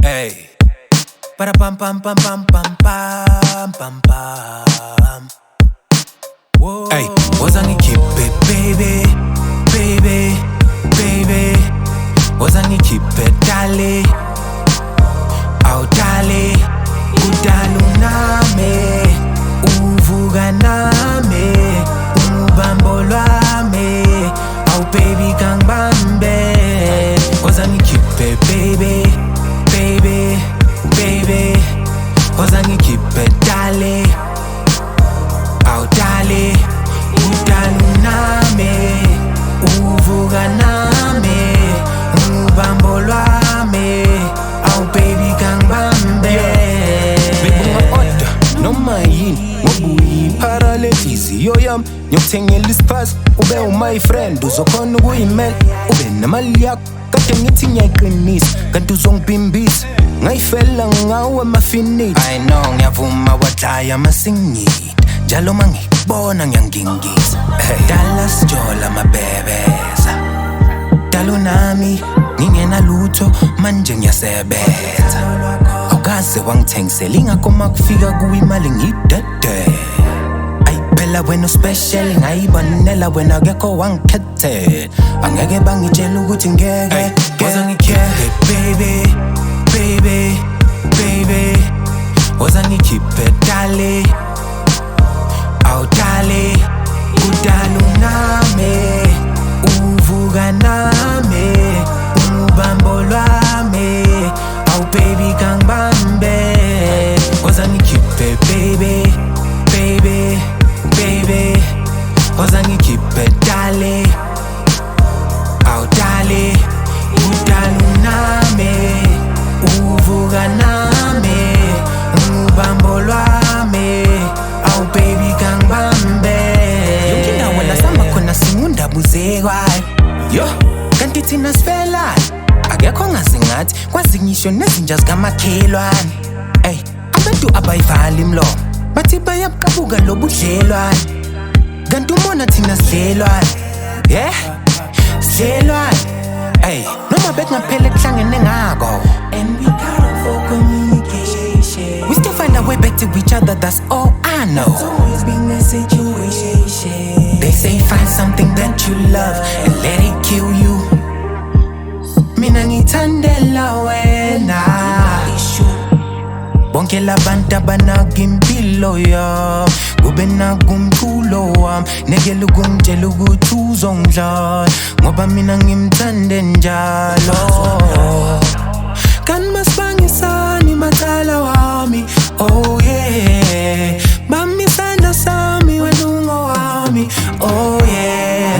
Hey. Para pam pam pam pam pam pam pam pam. Whoa. Hey, was I keep it, baby, baby, baby. Was I keep it, dale, oh dale, udalu name, uvuga name, umubambo lwame, oh baby kang bambe. Was I keep it, baby, baby, baby. Was I keep it, dale, oh dale, udalu name, uvuga name, umubambo lwame, oh baby kang bambe. Bebunga order noma yini ngobuyi paralelisi yoyam nyokuthengela isiphasi ube my friend uzokhona ukuyimela ube nemali yakho kade ngithi ngiyayiqinisa kanti uzongibhimbisa ngayifela ngawe amafinite. I know ngiyavuma wadlaya masingita njalo mangikubona ngiyangingisa. Dala sijola mabebeza dalo nami ngingena lutho manje ngiyasebenza awukaze wangithengisela ingakho makufika kuwe imali ngidede. Ayiphela wena special ngayibonela wena akekho wangikhethela angeke bangitshela ukuthi ngeke woza ngikhe baby baby baby woza ngikhiphe dale awu dale udalu nami uvuka nami umubambo lwami awu baby kang bambe. Woza ngikhiphe baby baby baby woza ngikhiphe dale awu dale udalu nami uvuka nami umubambo lwami awu baby kang bambe. Yonke indawo la sihamba khona singundabuzekwayo yo kanti thina sifela akekho ngasingathi kwazi ngisho nezinja zikamakhelwane. Ey abantu abayivala imlomo bathi bayabukabuka lobudlelwane kanti umona thina sidlelwane yeah sidlelwane. Ey noma bekungaphela ekuhlangene ngako and we cut off for communication. We still find a way back to each other, that's all I know. It's always been a situation. They say find something that you love and let it kill you. Mina ngithandela wena bonke labantu abanakimpilo yami kube nakumculo wami nekela ukungitshela ukuthi uzongidlala ngoba mina ngimthande njalo. Kan masibangisani mathala wami oh yeah bamisanda sami walungo wami oh yeah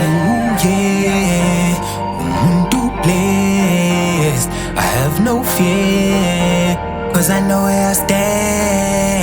yeah umuntu blessed I have no fear cause I know where I stand.